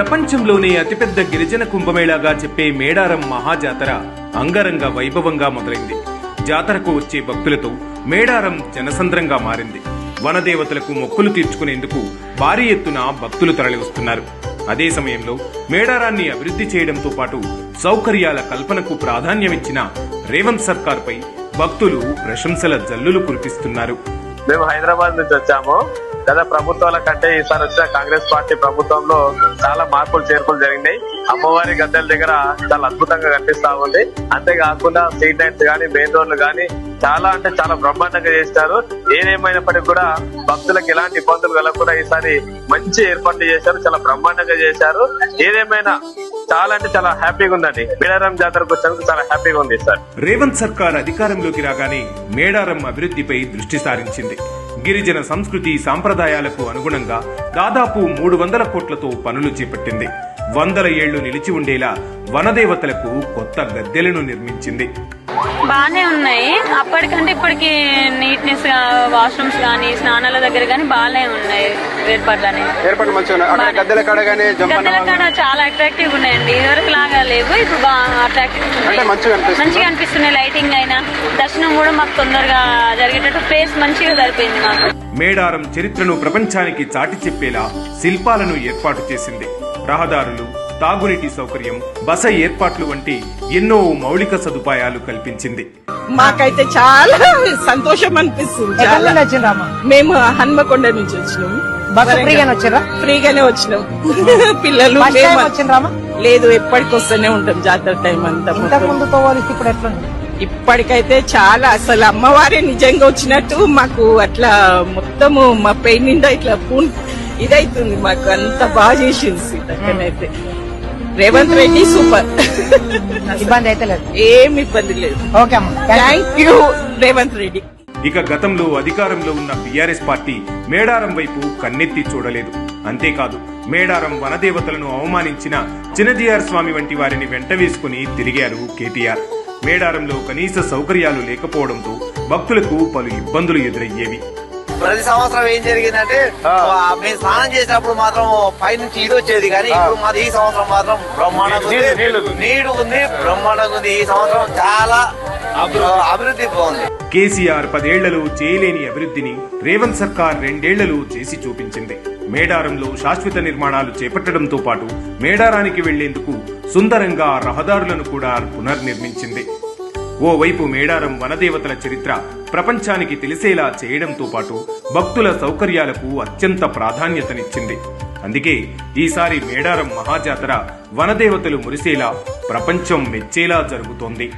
ప్రపంచంలోనే అతిపెద్ద గిరిజన కుంభమేళాగా చెప్పే మేడారం మహాజాతర అంగరంగ వైభవంగా మొదలైంది. జాతరకు వచ్చే భక్తులతో మేడారం జనసంద్రంగా మారింది. వనదేవతలకు మొక్కులు తీర్చుకునేందుకు భారీ ఎత్తున భక్తులు తరలివస్తున్నారు. అదే సమయంలో మేడారాన్ని అభివృద్ధి చేయడంతో పాటు సౌకర్యాల కల్పనకు ప్రాధాన్యమిచ్చిన రేవంత్ సర్కార్పై భక్తులు ప్రశంసల జల్లులు కురిపిస్తున్నారు. మేము హైదరాబాద్ నుంచి వచ్చాము. గత ప్రభుత్వాల కంటే ఈసారి వచ్చిన కాంగ్రెస్ పార్టీ ప్రభుత్వంలో చాలా మార్పులు చేర్పులు జరిగినాయి. అమ్మవారి గద్దెల దగ్గర చాలా అద్భుతంగా కనిపిస్తా ఉంది. అంతేకాకుండా స్ట్రీట్ లైట్స్ గానీ, మెయిన్ రోడ్లు గానీ చాలా అంటే చాలా బ్రహ్మాండంగా చేశారు. ఏదేమైనప్పటికీ కూడా భక్తులకు ఎలాంటి ఇబ్బందులు కలగకుండా ఈసారి మంచి ఏర్పాట్లు చేశారు. చాలా బ్రహ్మాండంగా చేశారు. ఏదేమైనా చాలా అంటే చాలా హ్యాపీగా ఉందండి. మేడారం జాతరకు వచ్చేందుకు చాలా హ్యాపీగా ఉంది సార్. రేవంత్ సర్కార్ అధికారంలోకి రాగానే మేడారం అభివృద్ధిపై దృష్టి సారించింది. గిరిజన సంస్కృతి సాంప్రదాయాలకు అనుగుణంగా దాదాపు 300 కోట్లతో పనులు చేపట్టింది. 100 ఏళ్లు నిలిచి ఉండేలా వనదేవతలకు కొత్త గద్దెలను నిర్మించింది. బానే ఉన్నాయి. అప్పటికంటే ఇప్పటికి నీట్నెస్ వాష్రూమ్స్ గానీ, స్నానాల దగ్గర గానీ బాగానే ఉన్నాయి. ఏర్పాట్లు గద్దెల కాడ చాలా అట్రాక్టివ్ ఉన్నాయండి. ఇదివరకు లాగా లేవు, ఇప్పుడు అట్రాక్టివ్ మంచిగా అనిపిస్తున్నాయి. లైటింగ్ అయినా దర్శనం కూడా మాకు తొందరగా జరిగేటట్టు ప్లేస్ మంచిగా సరిపోయింది మాకు. మేడారం చరిత్రను ప్రపంచానికి చాటి చెప్పేలా శిల్పాలను ఏర్పాటు చేసింది. రహదారులు, తాగునీటి సౌకర్యం, బస ఏర్పాట్లు వంటి ఎన్నో మౌలిక సదుపాయాలు కల్పించింది. మాకైతే చాలా సంతోషం అనిపిస్తుంది. మేము హన్మకొండ నుంచి వచ్చినాం. ఫ్రీగానే వచ్చినాం. పిల్లలు లేదు, ఎప్పటికి వస్తూనే ఉంటాం జాతర టైం అంతా. ఇప్పటికైతే చాలా అసలు అమ్మవారే నిజంగా వచ్చినట్టు మాకు అట్లా మొత్తము మా పెయిన్ నిండా ఇట్లా ఇదైతుంది. మాకు అంత బాగా చేసింది. అక్కడైతే రేవంత్ రెడ్డి సూపర్. ఇబ్బంది అయితే లేదు, ఏం ఇబ్బంది లేదు. Thank you Revanth Reddy. ఇక గతంలో అధికారంలో ఉన్న బీఆర్ఎస్ పార్టీ మేడారం వైపు కన్నెత్తి చూడలేదు. అంతేకాదు, మేడారం వనదేవతలను అవమానించిన చినజీఆర్ స్వామి వంటి వారిని వెంట వేసుకుని తిరిగారు కేటీఆర్. మేడారంలో కనీస సౌకర్యాలు లేకపోవడంతో భక్తులకు పలు ఇబ్బందులు ఎదురయ్యేవి. ప్రతి సంవత్సరం ఏం జరిగిందంటే మేము స్నానం చేసినప్పుడు మాత్రం పైనుంచి ఇది వచ్చేది, కానీ ఇప్పుడు మాది ఈ సంవత్సరం మాత్రం బ్రహ్మాండంగా నీడు ఉంది, బ్రహ్మాండంగా ఉంది. ఈ సంవత్సరం చాలా అభివృద్ధి బాగుంది. కేసీఆర్ 10 ఏళ్లలో చేయలేని అభివృద్ధిని రేవంత్ సర్కార్ 2 ఏళ్లలో చేసి చూపించింది. మేడారంలో శాశ్వత నిర్మాణాలు చేపట్టడంతో పాటు మేడారానికి వెళ్లేందుకు సుందరంగా రహదారులను కూడా పునర్నిర్మించింది. ఓవైపు మేడారం వనదేవతల చరిత్ర ప్రపంచానికి తెలిసేలా చేయడంతో పాటు భక్తుల సౌకర్యాలకు అత్యంత ప్రాధాన్యతనిచ్చింది. అందుకే ఈసారి మేడారం మహాజాతర వనదేవతలు మురిసేలా, ప్రపంచం మెచ్చేలా జరుగుతోంది.